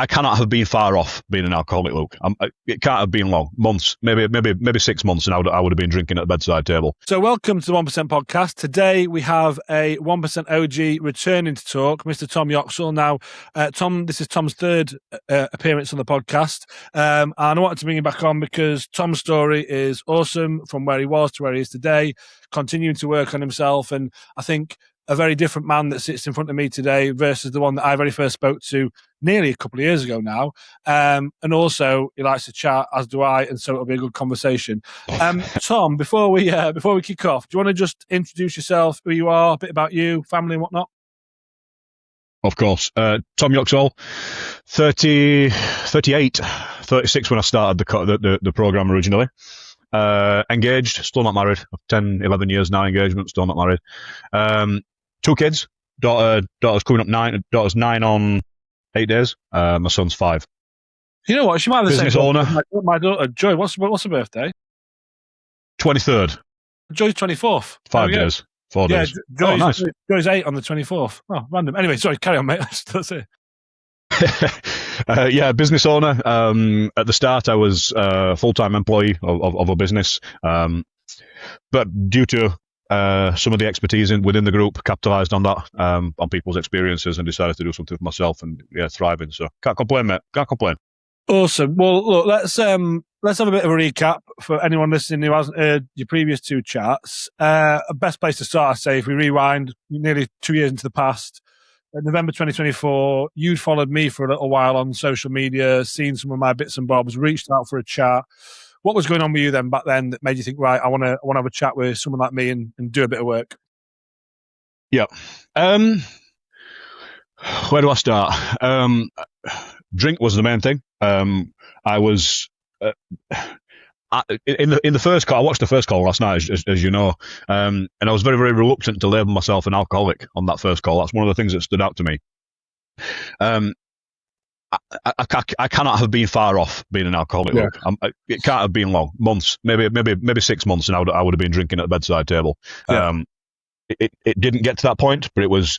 I cannot have been far off being an alcoholic, Luke. It can't have been long. Months, maybe 6 months, and I would have been drinking at the bedside table. So welcome to the 1% podcast. Today we have a 1% OG returning to talk, Mr. Tom Yoxall. Now, Tom, this is Tom's third appearance on the podcast. And I wanted to bring him back on because Tom's story is awesome, from where he was to where he is today, continuing to work on himself. And I think a very different man that sits in front of me today versus the one that I very first spoke to nearly a couple of years ago now. And also he likes to chat, as do I, and so it'll be a good conversation. Tom, before we kick off, do you want to just introduce yourself, who you are, a bit about you, family and whatnot? Of course. Tom Yoxall, 38, 36 when I started the program originally. Engaged, still not married. 10, 11 years now engagement, still not married. 2 kids. Daughter's coming up 9. Daughter's 9 on 8 days. My son's 5. You know what? She might have the Business same owner. My daughter, Joy. What's her birthday? 23rd. Joy's 24th. 5 days. 4 days. Joy's, nice. Joy's 8 on the 24th. Oh, random. Anyway, sorry, carry on, mate. That's it. Business owner. At the start, I was a full-time employee of a business, but due to some of the expertise within the group, capitalised on that, on people's experiences, and decided to do something for myself, and thriving. So can't complain, mate. Can't complain. Awesome. Well, look, let's have a bit of a recap for anyone listening who hasn't heard your previous 2 chats. Best place to start, I say, if we rewind nearly 2 years into the past. In November 2024, you'd followed me for a little while on social media, seen some of my bits and bobs, reached out for a chat. What was going on with you then back then that made you think, right, I want to have a chat with someone like me and do a bit of work? Yeah. Where do I start? Drink was the main thing. I was in the first call. I watched the first call last night, as you know, and I was very, very reluctant to label myself an alcoholic on that first call. That's one of the things that stood out to me. I cannot have been far off being an alcoholic. Yeah. It can't have been long. Months, maybe 6 months, and I would have been drinking at the bedside table. Yeah. It didn't get to that point, but it was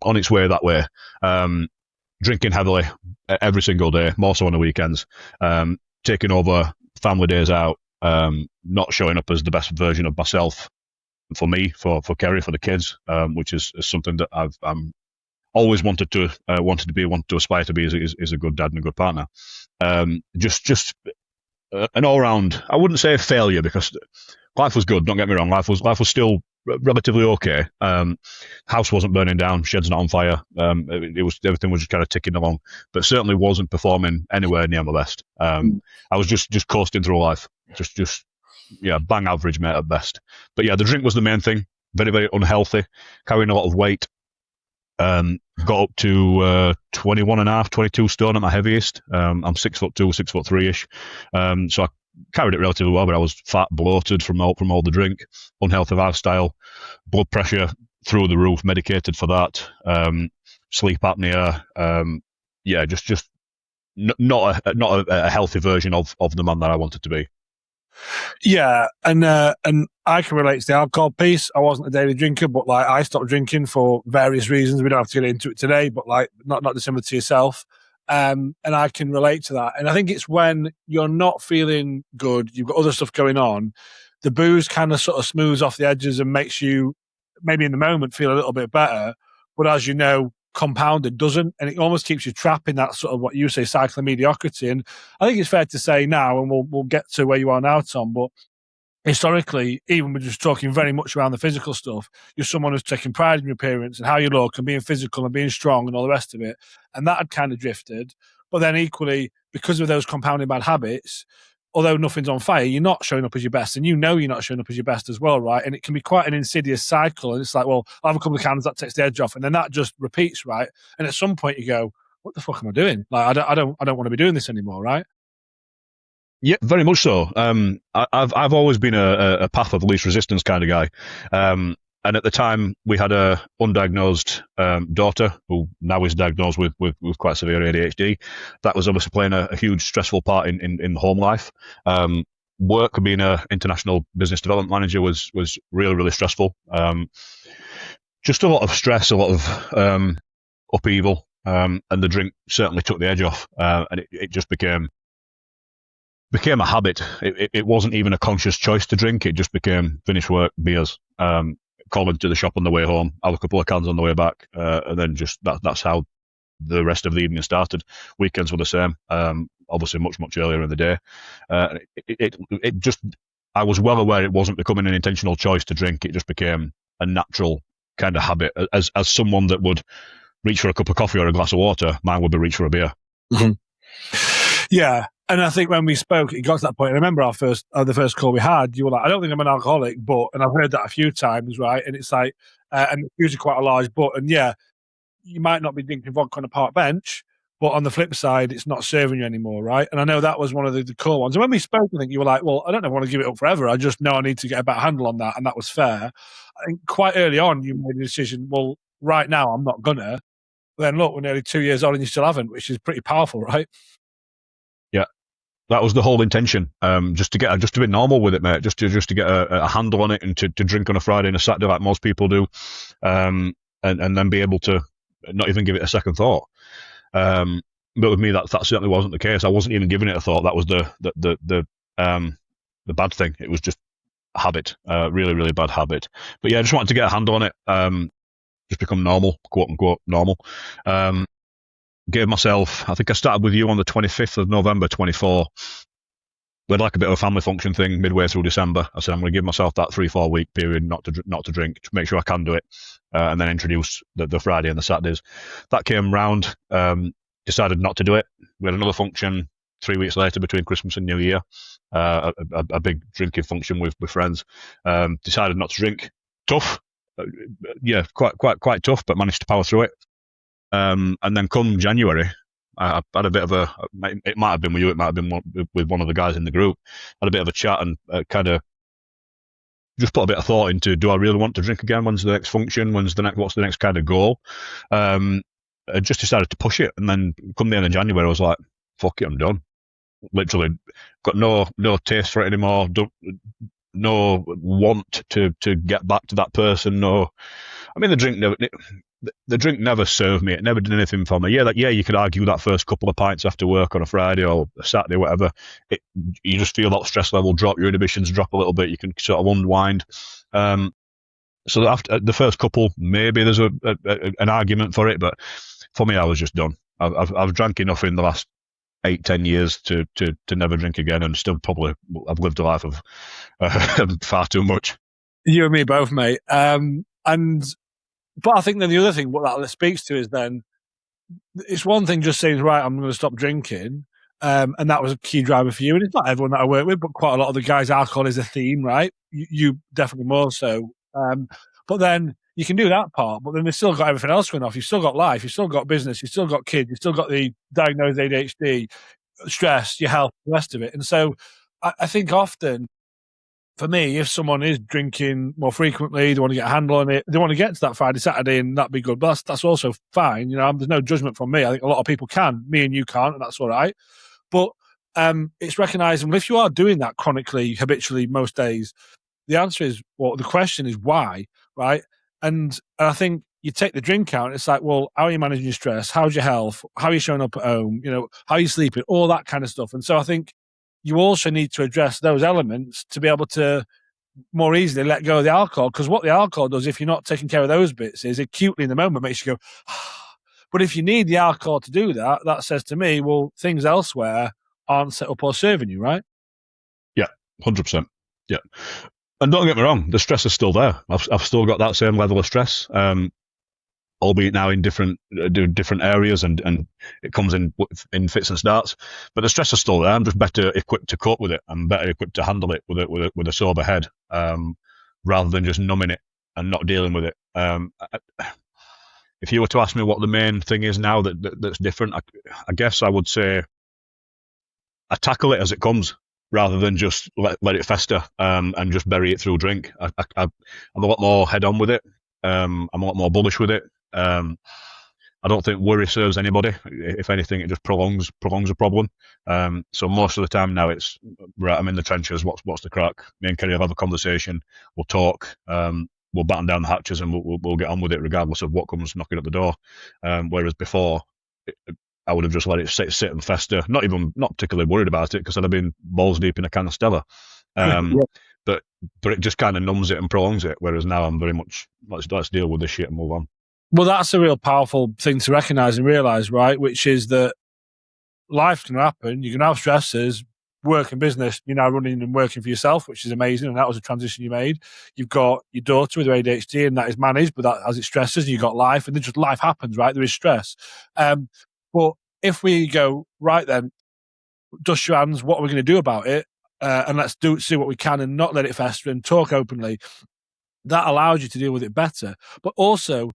on its way that way. Drinking heavily every single day, more so on the weekends. Taking over family days out, not showing up as the best version of myself for me, for Kerry, for the kids, which is something that I'm always wanted to aspire to be is a good dad and a good partner. Just an all round. I wouldn't say a failure, because life was good. Don't get me wrong. Life was still relatively okay. House wasn't burning down. Shed's not on fire. Everything was just kind of ticking along, but certainly wasn't performing anywhere near my best. I was just coasting through life. Just bang average, mate, at best. But yeah, the drink was the main thing. Very, very unhealthy. Carrying a lot of weight. Got up to 21.5, 22 stone at my heaviest. I'm 6'2", 6'3" so I carried it relatively well, but I was fat, bloated from all the drink, unhealthy lifestyle, blood pressure through the roof, medicated for that, sleep apnea. Just not a healthy version of the man that I wanted to be. Yeah, and I can relate to the alcohol piece. I wasn't a daily drinker, but I stopped drinking for various reasons. We don't have to get into it today, but not dissimilar to yourself. And I can relate to that. And I think it's when you're not feeling good, you've got other stuff going on, the booze kind of sort of smooths off the edges and makes you maybe in the moment feel a little bit better. But as you know, compounded doesn't, and it almost keeps you trapped in that sort of what you say cycle of mediocrity. And I think it's fair to say now, and we'll get to where you are now, Tom, but historically, even we're just talking very much around the physical stuff, you're someone who's taking pride in your appearance and how you look and being physical and being strong and all the rest of it. And that had kind of drifted. But then equally, because of those compounding bad habits, although nothing's on fire, you're not showing up as your best. And you know you're not showing up as your best as well, right? And it can be quite an insidious cycle. And it's like, well, I'll have a couple of cans, that takes the edge off. And then that just repeats, right? And at some point you go, what the fuck am I doing? Like, I don't want to be doing this anymore, right? Yeah, very much so. I've always been a path of least resistance kind of guy. And at the time, we had a undiagnosed daughter who now is diagnosed with quite severe ADHD. That was obviously playing a huge stressful part in home life. Work, being an international business development manager, was really, really stressful. Just a lot of stress, a lot of upheaval. and the drink certainly took the edge off, and it just became a habit. It wasn't even a conscious choice to drink. It just became finish work, beers, call into the shop on the way home, have a couple of cans on the way back, and then just that's how the rest of the evening started. Weekends were the same, obviously much earlier in the day. It just, I was well aware it wasn't becoming an intentional choice to drink. It just became a natural kind of habit. As someone that would reach for a cup of coffee or a glass of water, mine would be reach for a beer. Mm-hmm. Yeah. And I think when we spoke, it got to that point. I remember the first call we had, you were like, I don't think I'm an alcoholic, but, and I've heard that a few times, right? And it's like, and it's usually quite a large but, and yeah, you might not be drinking vodka on a park bench, but on the flip side, it's not serving you anymore, right? And I know that was one of the core ones. And when we spoke, I think you were like, well, I don't want to give it up forever. I just know I need to get a better handle on that. And that was fair. I think quite early on, you made a decision, well, right now, I'm not gonna. Then look, we're nearly 2 years on and you still haven't, which is pretty powerful, right? Yeah. That was the whole intention, just to be normal with it, mate. Just to get a handle on it, and to drink on a Friday and a Saturday like most people do, and then be able to not even give it a second thought. But with me, that certainly wasn't the case. I wasn't even giving it a thought. That was the bad thing. It was just a habit, really bad habit. But yeah, I just wanted to get a handle on it, just become normal, quote unquote normal. Gave myself, I think I started with you on the 25th of November 24. We had like a bit of a family function thing midway through December. I said I'm going to give myself that 3-4 week period not to drink, to make sure I can do it, and then introduce the Friday and the Saturdays. That came round, decided not to do it. We had another function 3 weeks later between Christmas and New Year, a big drinking function with friends. Decided not to drink. Tough, yeah, quite tough, but managed to power through it. And then come January, I had a bit of it might have been with you, it might have been with one of the guys in the group, had a bit of a chat and kind of just put a bit of thought into, do I really want to drink again? When's the next function? What's the next kind of goal? I just decided to push it. And then come the end of January, I was like, fuck it, I'm done. Literally got no taste for it anymore. No want to get back to that person. No, I mean, the drink never served me. It never did anything for me. Yeah, you could argue that first couple of pints after work on a Friday or a Saturday, whatever, you just feel that stress level drop, your inhibitions drop a little bit. You can sort of unwind. So after the first couple, maybe there's an argument for it, but for me, I was just done. I've drank enough in the last 8-10 years to never drink again, and still probably I've lived a life of far too much. You and me both, mate. But I think then the other thing what that speaks to is then it's one thing just saying, right, I'm going to stop drinking, and that was a key driver for you. And it's not everyone that I work with, but quite a lot of the guys, alcohol is a theme, right? You definitely more so. But then you can do that part, but then they've still got everything else going off. You've still got life, you've still got business, you've still got kids, you've still got the diagnosed ADHD, stress, your health, the rest of it. And so I think often, for me, if someone is drinking more frequently, they want to get a handle on it, they want to get to that Friday, Saturday, and that'd be good. But that's also fine. You know, there's no judgment from me. I think a lot of people can. Me and you can't, and that's all right. But it's recognizing, well, if you are doing that chronically, habitually, most days, the answer is, well, the question is why, right? And I think you take the drink out, and it's like, well, how are you managing your stress? How's your health? How are you showing up at home? You know, how are you sleeping? All that kind of stuff. And so I think you also need to address those elements to be able to more easily let go of the alcohol. Because what the alcohol does, if you're not taking care of those bits, is acutely in the moment makes you go, but if you need the alcohol to do that, that says to me, well, things elsewhere aren't set up or serving you, right? Yeah, 100%. Yeah. And don't get me wrong, the stress is still there. I've still got that same level of stress, albeit now in different areas, and it comes in fits and starts. But the stress is still there. I'm just better equipped to cope with it. I'm better equipped to handle it with a sober head, rather than just numbing it and not dealing with it. If you were to ask me what the main thing is now that's different, I guess I would say I tackle it as it comes, rather than just let it fester, and just bury it through drink. I'm a lot more head on with it. I'm a lot more bullish with it. I don't think worry serves anybody. If anything, it just prolongs a problem. So most of the time now it's, right, I'm in the trenches. What's the crack? Me and Kerry will have a conversation. We'll talk. We'll batten down the hatches, and we'll get on with it regardless of what comes knocking at the door. Whereas before, I would have just let it sit and fester. Not particularly worried about it because I'd have been balls deep in a can of Stella. But it just kind of numbs it and prolongs it. Whereas now I'm very much let's deal with this shit and move on. Well, that's a real powerful thing to recognise and realise, right? Which is that life can happen. You can have stresses. Work and business, you're now running and working for yourself, which is amazing, and that was a transition you made. You've got your daughter with her ADHD, and that is managed, but that has its stresses. And you've got life, and then just life happens, right? There is stress. But if we go, right then, dust your hands, what are we going to do about it? And let's see what we can and not let it fester and talk openly. That allows you to deal with it better. But also,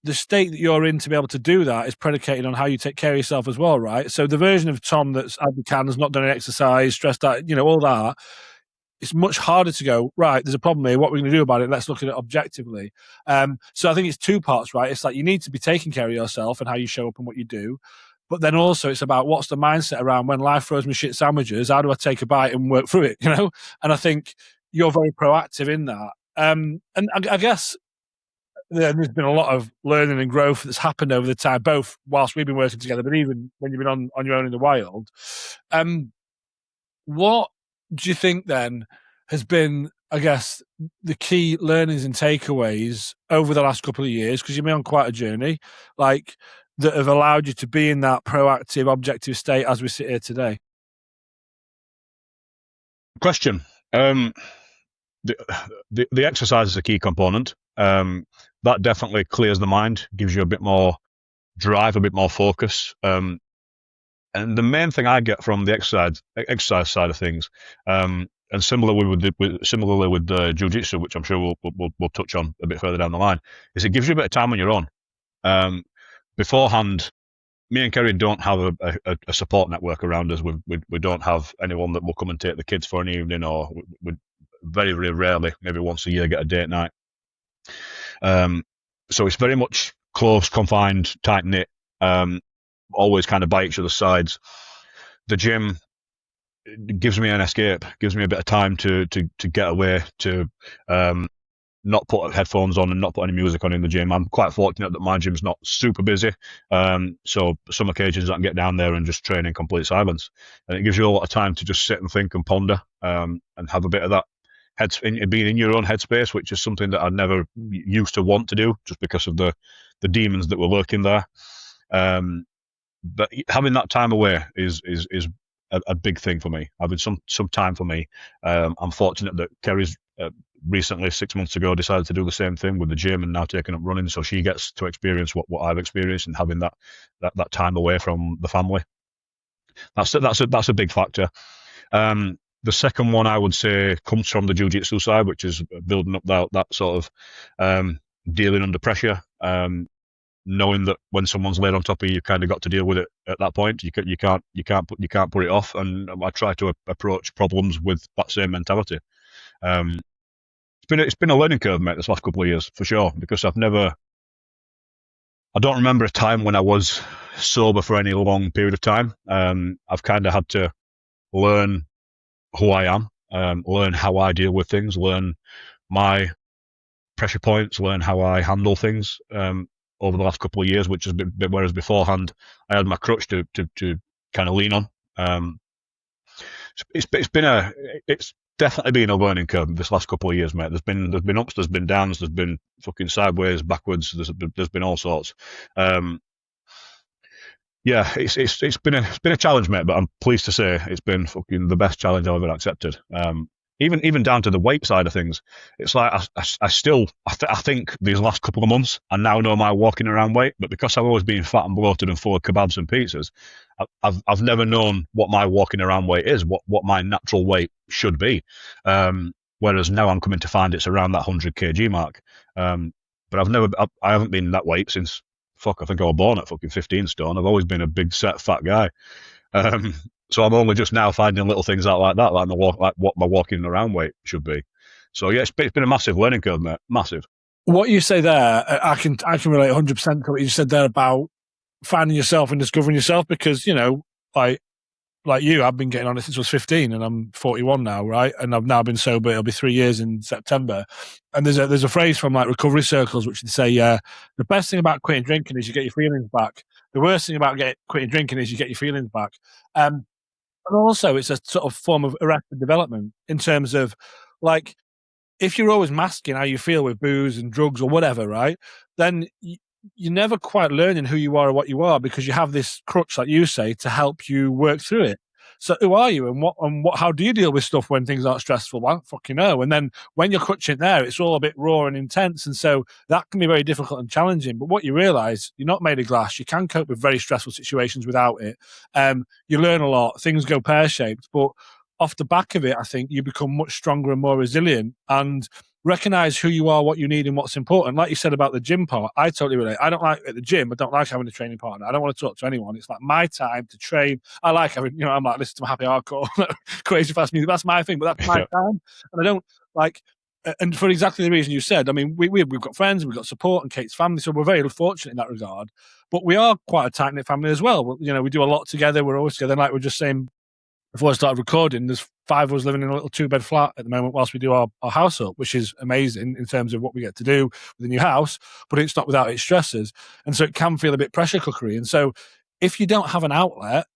the state that you're in to be able to do that is predicated on how you take care of yourself as well, right? So the version of Tom that's had the cans, not done any exercise, stressed out, all that, it's much harder to go, right, there's a problem here, what are we going to do about it? Let's look at it objectively. So I think it's two parts, right? It's like you need to be taking care of yourself and how you show up and what you do. But then also it's about what's the mindset around when life throws me shit sandwiches, how do I take a bite and work through it, And I think you're very proactive in that. And I guess there's been a lot of learning and growth that's happened over the time, both whilst we've been working together, but even when you've been on your own in the wild. What do you think then has been, I guess, the key learnings and takeaways over the last couple of years? Because you've been on quite a journey, like that have allowed you to be in that proactive, objective state as we sit here today. Question. The exercise is a key component. That definitely clears the mind, gives you a bit more drive, a bit more focus. And the main thing I get from the exercise side of things, and similarly with Jiu Jitsu, which I'm sure we'll touch on a bit further down the line, is it gives you a bit of time on your own. Beforehand, me and Kerry don't have a support network around us. We don't have anyone that will come and take the kids for an evening, or we very, very rarely, maybe once a year, get a date night. So it's very much close, confined, tight knit, always kind of by each other's sides. The gym gives me an escape, gives me a bit of time to get away, to not put headphones on and not put any music on in the gym. I'm quite fortunate that my gym's not super busy. So some occasions I can get down there and just train in complete silence. And it gives you a lot of time to just sit and think and ponder, and have a bit of that being in your own headspace, which is something that I never used to want to do just because of the demons that were lurking there. But having that time away is a big thing for me. Having some time for me. I'm fortunate that Kerry's recently, 6 months ago, decided to do the same thing with the gym and now taking up running, so she gets to experience what I've experienced, and having that time away from the family. That's a big factor. The second one I would say comes from the Jiu Jitsu side, which is building up that sort of dealing under pressure, knowing that when someone's laid on top of you, you've kind of got to deal with it at that point. You can't put it off, and I try to approach problems with that same mentality. It's been a learning curve, mate, this last couple of years for sure, because I don't remember a time when I was sober for any long period of time. I've kind of had to learn who I am, learn how I deal with things, learn my pressure points, learn how I handle things over the last couple of years, which has been, whereas beforehand I had my crutch to kind of lean on. It's definitely been a learning curve this last couple of years, mate. There's been ups, there's been downs, there's been fucking sideways, backwards, there's been all sorts. Yeah, it's been a challenge, mate, but I'm pleased to say it's been fucking the best challenge I've ever accepted. Even down to the weight side of things, it's like I think these last couple of months I now know my walking around weight, but because I've always been fat and bloated and full of kebabs and pizzas, I've never known what my walking around weight is, what my natural weight should be. Whereas now I'm coming to find it's around that 100 kg mark. But I haven't been that weight since. I think I was born at fucking 15 stone. I've always been a big set fat guy. So I'm only just now finding little things out like that, like what my walking around weight should be. So yeah, it's been a massive learning curve, mate. Massive. What you say there, I can relate 100% to what you said there about finding yourself and discovering yourself, because, like you, I've been getting on it since I was 15 and I'm 41 now, right? And I've now been sober. It'll be 3 years in September. And there's a phrase from like recovery circles which they say, the best thing about quitting drinking is you get your feelings back. the worst thing about quitting drinking is you get your feelings back. And also, it's a sort of form of arrested development in terms of, like, if you're always masking how you feel with booze and drugs or whatever, right? Then you're never quite learning who you are or what you are, because you have this crutch, like you say, to help you work through it. So who are you, and what? How do you deal with stuff when things aren't stressful? Well, I don't fucking know. And then when you're crutching there, it's all a bit raw and intense, and so that can be very difficult and challenging. But what you realise, you're not made of glass. You can cope with very stressful situations without it. You learn a lot. Things go pear shaped, but off the back of it, I think you become much stronger and more resilient, and recognize who you are, what you need, and what's important. Like you said about the gym part, I totally relate. I don't like at the gym. I don't like having a training partner. I don't want to talk to anyone. It's like my time to train. I like having, I'm like, listen to my happy hardcore, crazy fast music. That's my thing, but that's my time. And I don't like, and for exactly the reason you said. I mean, we've got friends, we've got support, and Kate's family, so we're very fortunate in that regard. But we are quite a tight knit family as well. We do a lot together. We're always together. And like we're just saying before I started recording, there's 5 of us living in a little 2-bed flat at the moment whilst we do our house up, which is amazing in terms of what we get to do with the new house, but it's not without its stresses. And so it can feel a bit pressure cookery. And so if you don't have an outlet,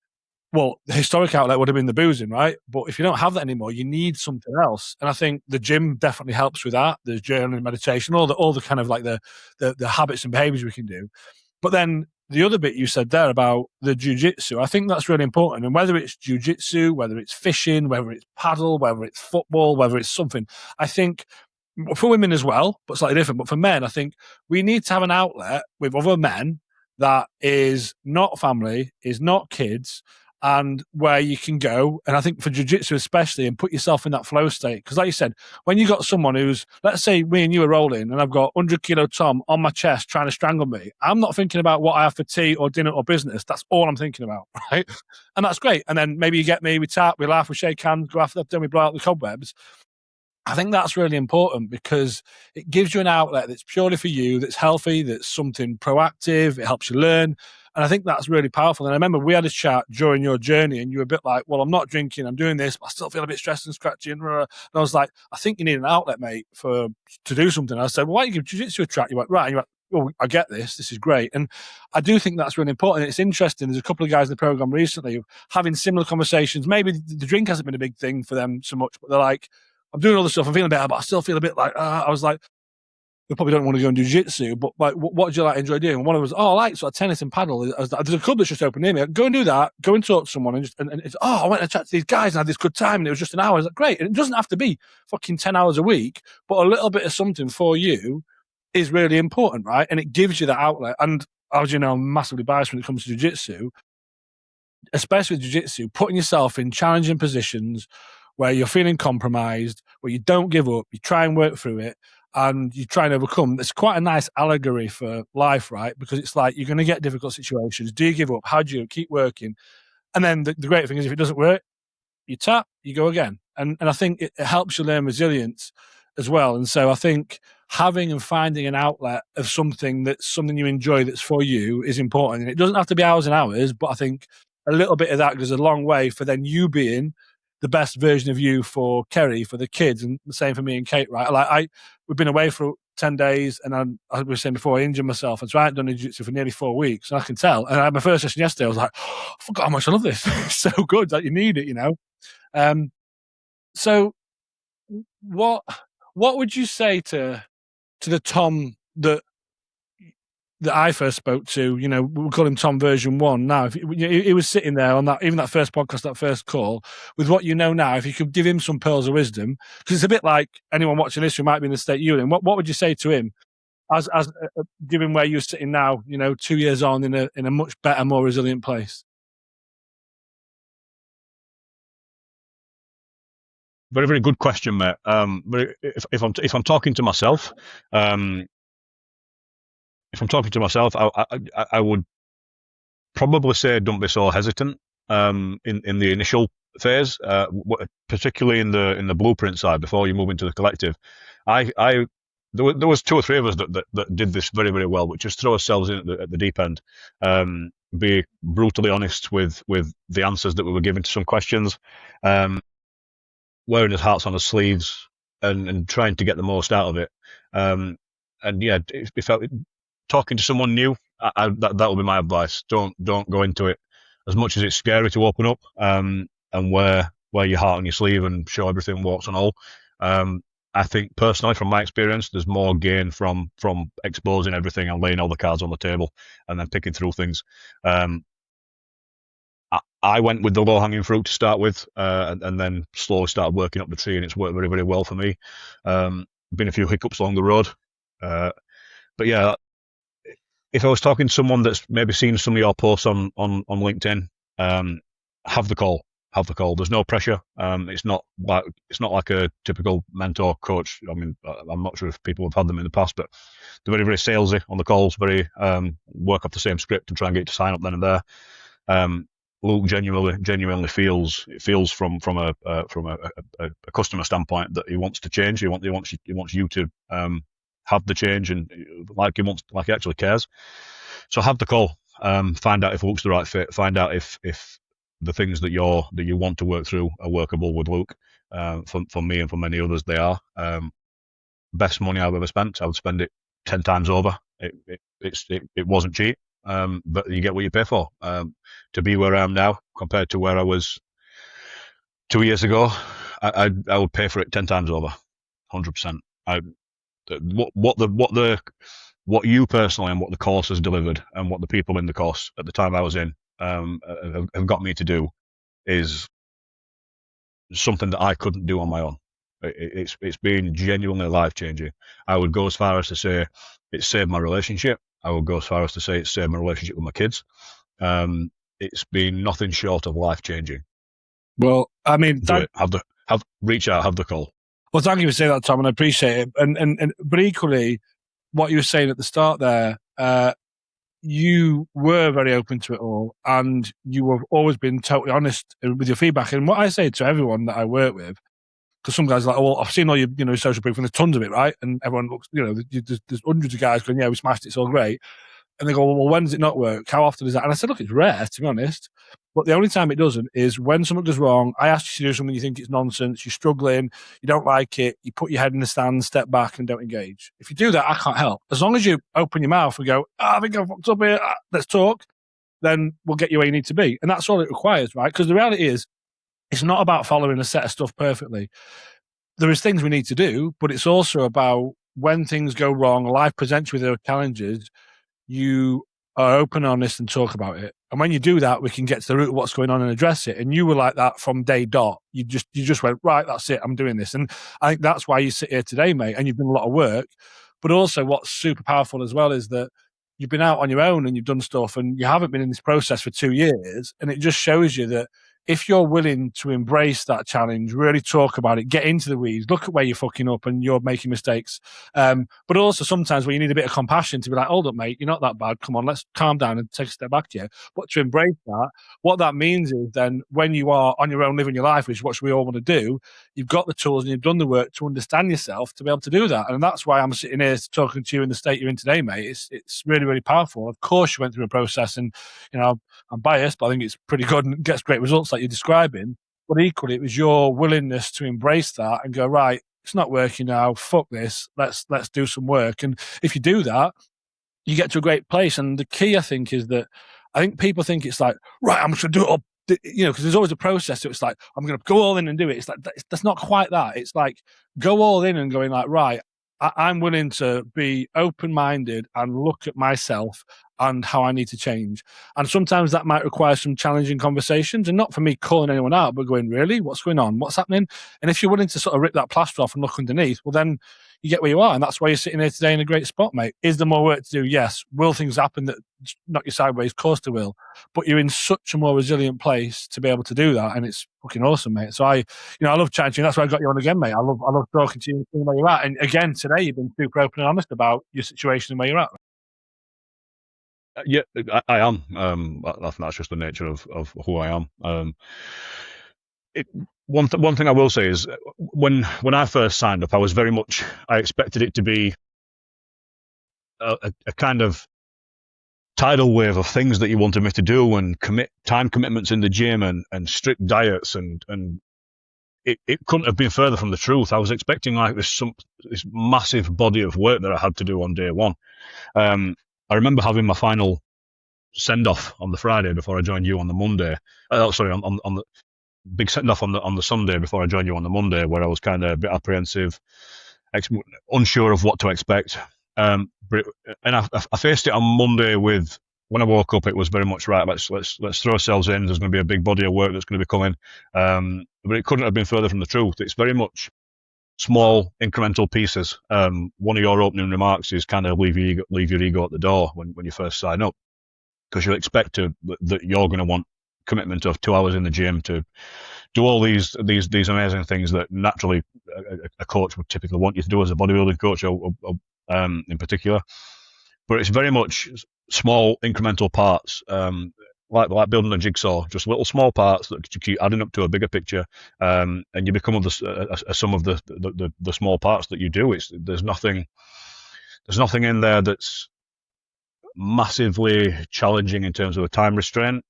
well, the historic outlet would have been the boozing, right? But if you don't have that anymore, you need something else. And I think the gym definitely helps with that. There's journaling, meditation, all the kind of like the habits and behaviors we can do. But then the other bit you said there about the jiu-jitsu, I think that's really important. And whether it's jiu-jitsu, whether it's fishing, whether it's paddle, whether it's football, whether it's something, I think for women as well, but slightly different. But for men, I think we need to have an outlet with other men that is not family, is not kids, and where you can go. And I think for jiu-jitsu especially, and put yourself in that flow state. Because like you said, when you got someone who's, let's say me and you are rolling and I've got 100 kilo Tom on my chest trying to strangle me, I'm not thinking about what I have for tea or dinner or business. That's all I'm thinking about, right? And that's great. And then maybe you get me, we tap, we laugh, we shake hands, go after that, then we blow out the cobwebs. I think that's really important because it gives you an outlet that's purely for you, that's healthy, that's something proactive, it helps you learn. And I think that's really powerful. And I remember we had a chat during your journey and you were a bit like, well, I'm not drinking, I'm doing this, but I still feel a bit stressed and scratchy. And I was like, I think you need an outlet, mate, to do something. And I said, well, why don't you give jiu-jitsu a try? You went, right. And you went, oh, I get this. This is great. And I do think that's really important. It's interesting. There's a couple of guys in the program recently having similar conversations. Maybe the drink hasn't been a big thing for them so much, but they're like, I'm doing all this stuff, I'm feeling better, but I still feel a bit like, I was like, they probably don't want to go and do jiu-jitsu, but like, what do you like enjoy doing? And one of them was, I like sort of tennis and paddle. There's a club that's just open near me. Go and do that. Go and talk to someone. And it's, I went and chat to these guys and had this good time and it was just an hour. I was like, great. And it doesn't have to be fucking 10 hours a week, but a little bit of something for you is really important, right? And it gives you that outlet. And as you know, I'm massively biased when it comes to jiu-jitsu, especially with jiu-jitsu, putting yourself in challenging positions where you're feeling compromised, where you don't give up, you try and work through it, and you try and overcome. It's quite a nice allegory for life, right? Because it's like, you're going to get difficult situations. Do you give up? How do you keep working? And then the great thing is, if it doesn't work, you tap, you go again. And I think it helps you learn resilience as well. And so I think having and finding an outlet of something that's something you enjoy that's for you is important. And it doesn't have to be hours and hours, but I think a little bit of that goes a long way for then you being the best version of you for Kerry, for the kids, and the same for me and Kate, right? Like we've been away for 10 days, and I was saying before, I injured myself, and so I hadn't done jiu-jitsu for nearly 4 weeks, and I can tell. And I had my first session yesterday. I was like, oh, I forgot how much I love this. It's so good that you need it, So, what would you say to the Tom that I first spoke to? We call him Tom version 1 now. If he was sitting there on that, even that first podcast, that first call, with what you know now, if you could give him some pearls of wisdom, because it's a bit like anyone watching this who might be in the state you're in, what would you say to him as given where you're sitting now, 2 years on in a much better, more resilient place? Very, very good question, mate. But if I'm talking to myself, I would probably say don't be so hesitant in the initial phase, particularly in the blueprint side before you move into the collective. There was 2 or 3 of us that did this very, very well, which just throw ourselves in at the deep end, be brutally honest with the answers that we were given to some questions, wearing his hearts on his sleeves and trying to get the most out of it. And yeah, if talking to someone new, that would be my advice. Don't go into it, as much as it's scary to open up, and wear your heart on your sleeve and show everything, warts and all. I think personally, from my experience, there's more gain from exposing everything and laying all the cards on the table and then picking through things. I went with the low-hanging fruit to start with, and then slowly started working up the tree, and it's worked very, very well for me. Been a few hiccups along the road, but yeah, if I was talking to someone that's maybe seen some of your posts on LinkedIn, have the call. There's no pressure. It's not like a typical mentor coach. I mean, I'm not sure if people have had them in the past, but they're very, very salesy on the calls. Very work off the same script and try and get you to sign up then and there. Luke genuinely feels from a customer standpoint that he wants to change. He wants you to have the change, and like he actually cares. So have the call. Find out if Luke's the right fit. Find out if the things that you want to work through are workable with Luke. For me and for many others, they are. Best money I've ever spent. I would spend it 10 times over. It wasn't cheap, but you get what you pay for. To be where I am now compared to where I was 2 years ago, I would pay for it 10 times over, 100%. What you personally and what the course has delivered and what the people in the course at the time I was in have got me to do is something that I couldn't do on my own. It's been genuinely life-changing. I would go as far as to say it saved my relationship. I would go as far as to say it saved my relationship with my kids. It's been nothing short of life-changing. Well, I mean, reach out, have the call. Well, thank you for saying that, Tom, and I appreciate it. And but equally, what you were saying at the start there, you were very open to it all, and you have always been totally honest with your feedback. And what I say to everyone that I work with, because some guys are like, well, I've seen all your social proof, and there's tons of it, right? And everyone looks, there's hundreds of guys going, yeah, we smashed it, it's all great. And they go, well, when does it not work? How often is that? And I said, look, it's rare, to be honest. But the only time it doesn't is when something goes wrong. I ask you to do something, you think it's nonsense, you're struggling, you don't like it, you put your head in the stand, step back, and don't engage. If you do that, I can't help. As long as you open your mouth and go, I think I've fucked up here, let's talk, then we'll get you where you need to be. And that's all it requires, right? Because the reality is, it's not about following a set of stuff perfectly. There is things we need to do, but it's also about when things go wrong, life presents you with those challenges, you are open, honest, and talk about it. And when you do that, we can get to the root of what's going on and address it. And you were like that from day dot. You just went, right, that's it, I'm doing this. And I think that's why you sit here today, mate, and you've done a lot of work. But also what's super powerful as well is that you've been out on your own and you've done stuff, and you haven't been in this process for 2 years. And it just shows you that if you're willing to embrace that challenge, really talk about it, get into the weeds, look at where you're fucking up and you're making mistakes. But also sometimes where you need a bit of compassion to be like, hold up, mate, you're not that bad. Come on, let's calm down and take a step back here. But to embrace that, what that means is then when you are on your own living your life, which is what we all want to do, you've got the tools and you've done the work to understand yourself to be able to do that. And that's why I'm sitting here talking to you in the state you're in today, mate. It's really, really powerful. Of course, you went through a process, and I'm biased, but I think it's pretty good and gets great results like you're describing. But equally, it was your willingness to embrace that and go, right, it's not working now, fuck this, let's do some work. And if you do that, you get to a great place. And the key, I think, is that I think people think it's like, right, I'm just going to do it all, because there's always a process. So it's like, I'm going to go all in and do it. It's like, that's not quite that. It's like, go all in and going like, right, I'm willing to be open-minded and look at myself and how I need to change. And sometimes that might require some challenging conversations, and not for me calling anyone out, but going, really, what's going on? What's happening? And if you're willing to sort of rip that plaster off and look underneath, well, then you get where you are. And that's why you're sitting here today in a great spot, mate. Is there more work to do? Yes. Will things happen that knock you sideways? Of course there will. But you're in such a more resilient place to be able to do that. And it's fucking awesome, mate. So I love chatting to you. That's why I got you on again, mate. I love talking to you and seeing where you're at. And again, today you've been super open and honest about your situation and where you're at. Yeah, I am. That's just the nature of who I am. One thing I will say is when I first signed up, I expected it to be a kind of tidal wave of things that you wanted me to do, and time commitments in the gym and strict diets, and it couldn't have been further from the truth. I was expecting like this massive body of work that I had to do on day one. I remember having my final send off on the Friday before I joined you on the Monday. Sorry, on the big send off on the Sunday before I joined you on the Monday, where I was kind of a bit apprehensive, unsure of what to expect. And I faced it on Monday with. When I woke up, it was very much right. Let's throw ourselves in. There's going to be a big body of work that's going to be coming, but it couldn't have been further from the truth. It's very much small incremental pieces. One of your opening remarks is kind of leave your ego at the door when you first sign up, because you expect that you're going to want commitment of 2 hours in the gym to do all these amazing things that naturally a coach would typically want you to do as a bodybuilding coach, or in particular. But it's very much small incremental parts, like building a jigsaw, just little small parts that you keep adding up to a bigger picture, and you become a sum of the small parts that you do. There's nothing in there that's massively challenging in terms of a time restraint.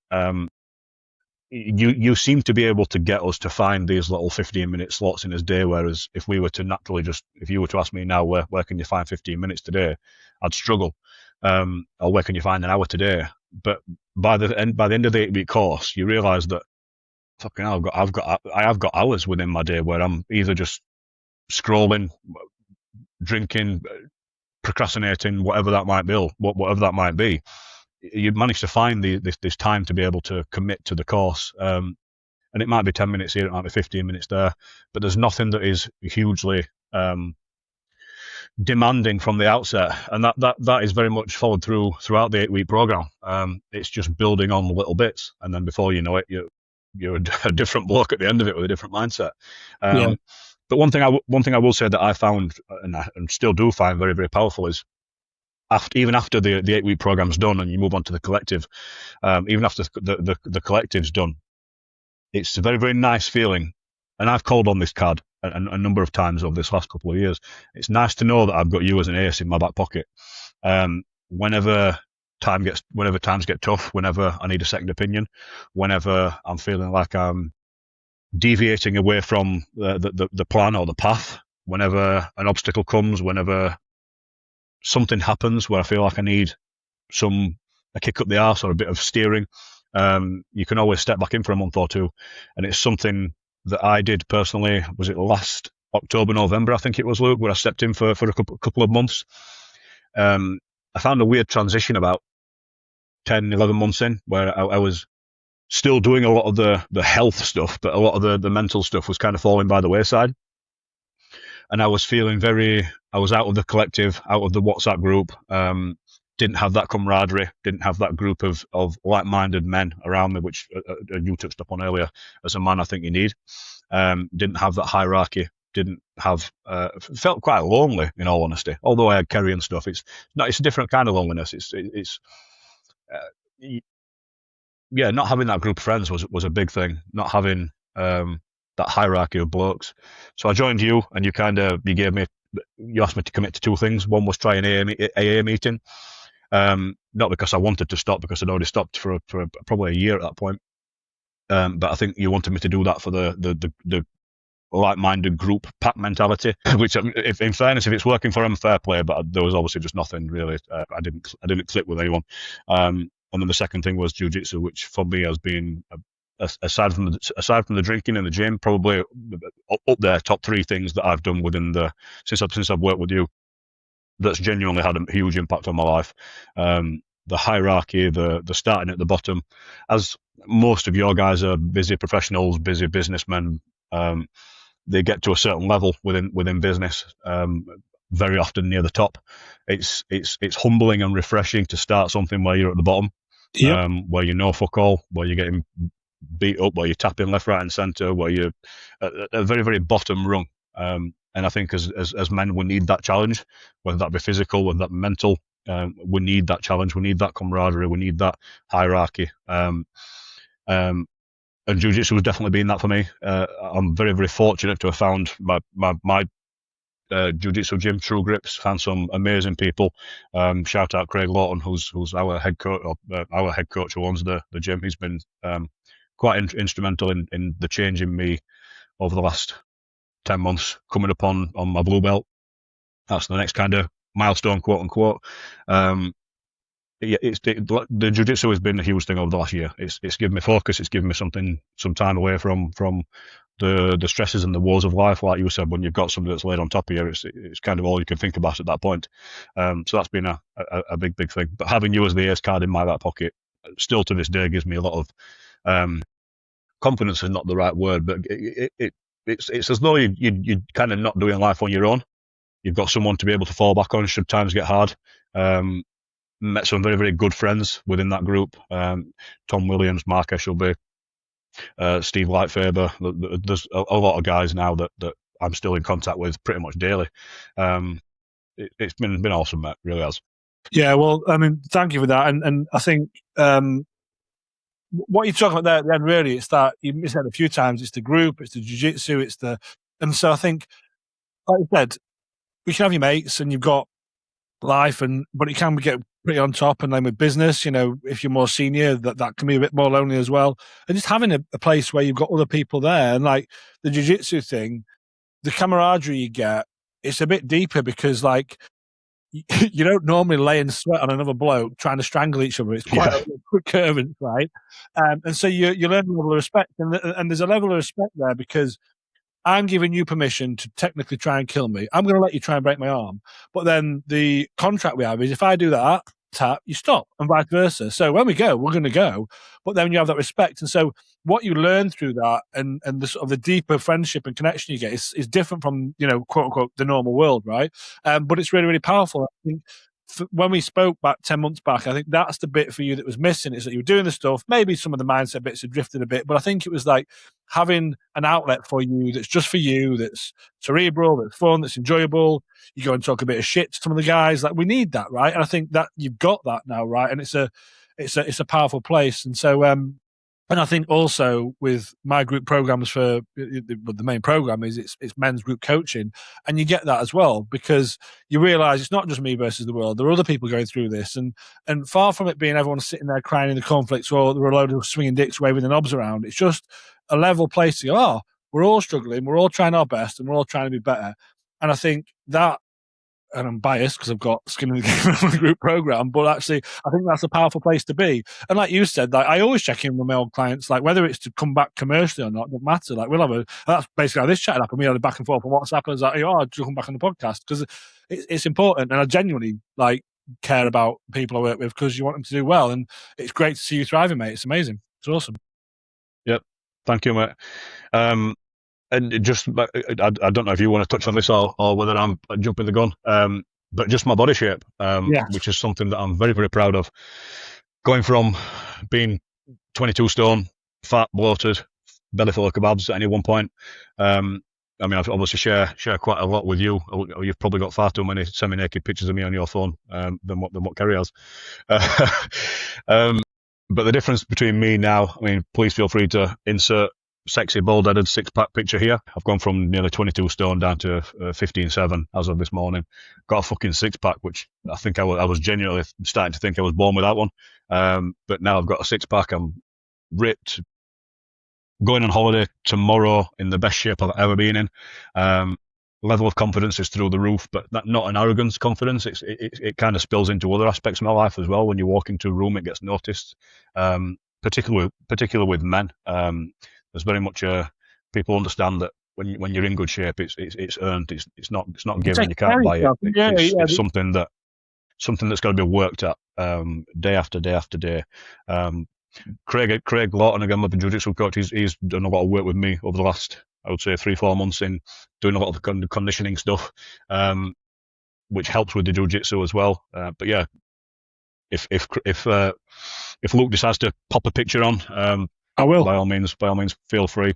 You seem to be able to get us to find these little 15-minute slots in his day, whereas if you were to ask me now, where can you find 15 minutes today, I'd struggle. Or where can you find an hour today? But by the end of the 8-week course, you realise that fucking hell, I have got hours within my day where I'm either just scrolling, drinking, procrastinating, whatever that might be. You manage to find this time to be able to commit to the course, and it might be 10 minutes here, it might be 15 minutes there, but there's nothing that is hugely demanding from the outset, and that is very much followed throughout the 8-week program. It's just building on little bits, and then before you know it, you're a different bloke at the end of it with a different mindset. But one thing I will say that I found, and still do find very, very powerful, is even after the 8-week program's done and you move on to the collective, even after the collective's done, it's a very, very nice feeling. And I've called on this card a number of times over this last couple of years. It's nice to know that I've got you as an ace in my back pocket. Whenever times get tough, whenever I need a second opinion, whenever I'm feeling like I'm deviating away from the plan or the path, whenever an obstacle comes, whenever something happens where I feel like I need a kick up the arse or a bit of steering, you can always step back in for a month or two. And it's something that I did personally. Was it last October, November, I think it was, Luke, where I stepped in for a couple of months. I found a weird transition about 10, 11 months in, where I was still doing a lot of the health stuff, but a lot of the mental stuff was kind of falling by the wayside. And I was feeling I was out of the collective, out of the WhatsApp group, didn't have that camaraderie, didn't have that group of like-minded men around me, which you touched upon earlier. As a man, I think you need. Didn't have that hierarchy, felt quite lonely, in all honesty. Although I had Kerry and stuff, it's a different kind of loneliness. Not having that group of friends was a big thing. Not having that hierarchy of blokes. So I joined you, and you asked me to commit to two things. One was try an AA meeting. Not because I wanted to stop, because I'd already stopped for probably a year at that point. But I think you wanted me to do that for the like-minded group pack mentality, which, if in fairness, if it's working for them, fair play. But there was obviously just nothing really. I didn't click with anyone. And then the second thing was Jiu Jitsu, which for me has been, aside from the drinking and the gym, probably up there, top 3 things that I've done since I've worked with you, that's genuinely had a huge impact on my life. The hierarchy, the starting at the bottom, as most of your guys are busy professionals, busy businessmen. They get to a certain level within business, very often near the top. It's humbling and refreshing to start something where you're at the bottom, where you know fuck all, where you're getting beat up, where you're tapping left, right, and centre, where you're at a very, very bottom rung. And I think as men, we need that challenge, whether that be physical, whether that be mental. We need that challenge. We need that camaraderie. We need that hierarchy. And Jiu-Jitsu has definitely been that for me. I'm very, very fortunate to have found my Jiu-Jitsu gym, True Grips. Found some amazing people. Shout out Craig Lawton, who's our head coach, who owns the gym. He's been quite instrumental in the change in me over the last 10 months, coming up on my blue belt. That's the next kind of milestone, quote unquote. the jiu-jitsu has been a huge thing over the last year. It's given me focus. It's given me some time away from the stresses and the woes of life. Like you said, when you've got somebody that's laid on top of you, it's kind of all you can think about at that point. So that's been a big thing. But having you as the ace card in my back pocket still to this day gives me a lot of confidence is not the right word, but it's as though you're kind of not doing life on your own. You've got someone to be able to fall back on should times get hard. Met some very, very good friends within that group. Tom Williams, Mark Eshelby, Steve Lightfaber. There's a lot of guys now that I'm still in contact with pretty much daily. It's been awesome, Matt. Really has. Yeah, well, I mean, thank you for that. And I think what you're talking about there at the end, really, it's that you said a few times. It's the group, it's the jiu-jitsu, and so I think, like you said, we can have your mates and you've got life, but it can get pretty on top. And then with business, if you're more senior, that can be a bit more lonely as well. And just having a place where you've got other people there, and like the jiu-jitsu thing, the camaraderie you get, it's a bit deeper because like you don't normally lay in sweat on another bloke trying to strangle each other. It's quite a quick current, right? And so you learn a level of respect, and there's a level of respect there because I'm giving you permission to technically try and kill me. I'm going to let you try and break my arm. But then the contract we have is if I do that, tap, you stop, and vice versa. So when we go, we're going to go. But then you have that respect. And so what you learn through that and the sort of the deeper friendship and connection you get is different from, quote unquote, the normal world, right? But it's really, really powerful. I think when we spoke back 10 months back, I think that's the bit for you that was missing, is that you were doing the stuff. Maybe some of the mindset bits had drifted a bit, but I think it was like having an outlet for you that's just for you, that's cerebral, that's fun, that's enjoyable. You go and talk a bit of shit to some of the guys. Like, we need that, right? And I think that you've got that now, right? And it's a powerful place. And so, and I think also with my group programs the main program is it's men's group coaching, and you get that as well because you realise it's not just me versus the world. There are other people going through this, and far from it being everyone sitting there crying in the conflicts or there are a load of swinging dicks waving the knobs around. It's just a level place to go, we're all struggling, we're all trying our best, and we're all trying to be better. And I think that, and I'm biased because I've got skin in the game on the group program, but actually I think that's a powerful place to be. And like you said, like I always check in with my old clients, like whether it's to come back commercially or not, doesn't matter. Like that's basically how this chat happened. We had a back and forth on WhatsApp. I was like, do you come back on the podcast? Because it's important, and I genuinely like care about people I work with because you want them to do well, and it's great to see you thriving, mate. It's amazing. It's awesome. Yep. Thank you, mate. And just, I don't know if you want to touch on this or whether I'm jumping the gun, but just my body shape, which is something that I'm very, very proud of. Going from being 22 stone, fat, bloated, belly full of kebabs at any one point. I mean, I've obviously share quite a lot with you. You've probably got far too many semi-naked pictures of me on your phone than what Kerry has. But the difference between me now, I mean, please feel free to insert sexy bald-headed six-pack picture here. I've gone from nearly 22 stone down to 15.7 as of this morning. Got a fucking six-pack, which I think I was genuinely starting to think I was born with that one. But now I've got a six-pack. I'm ripped. Going on holiday tomorrow in the best shape I've ever been in. Level of confidence is through the roof, but not an arrogance confidence. It kind of spills into other aspects of my life as well. When you walk into a room, it gets noticed, particularly with men. There's very much people understand that when you're in good shape, it's earned. It's not given. You can't buy it. It's something that's got to be worked at day after day after day. Craig Lawton, again, my jiu-jitsu coach, he's done a lot of work with me over the last, I would say, 3-4 months in doing a lot of the conditioning stuff, which helps with the jiu-jitsu as well. But yeah, if Luke decides to pop a picture on, I will. By all means, feel free.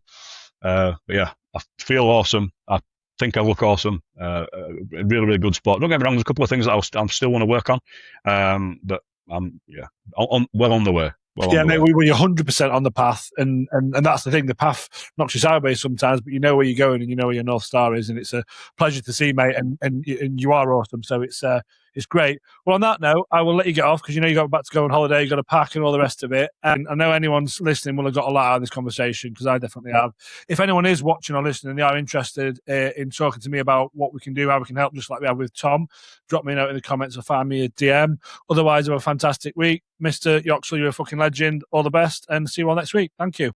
But yeah, I feel awesome. I think I look awesome. Really, really good spot. Don't get me wrong. There's a couple of things that I still want to work on, but I'm well on the way. Mate, we were 100% on the path, and that's the thing. The path knocks you sideways sometimes, but you know where you're going and you know where your North Star is, and it's a pleasure to see, mate. And you are awesome. So it's It's great. Well, on that note, I will let you get off because you got about to go on holiday, you got to pack and all the rest of it. And I know anyone's listening will have got a lot out of this conversation because I definitely have. If anyone is watching or listening and they are interested in talking to me about what we can do, how we can help, just like we have with Tom, drop me a note in the comments or find me a DM. Otherwise, have a fantastic week. Mr. Yoxall, you're a fucking legend. All the best and see you all next week. Thank you.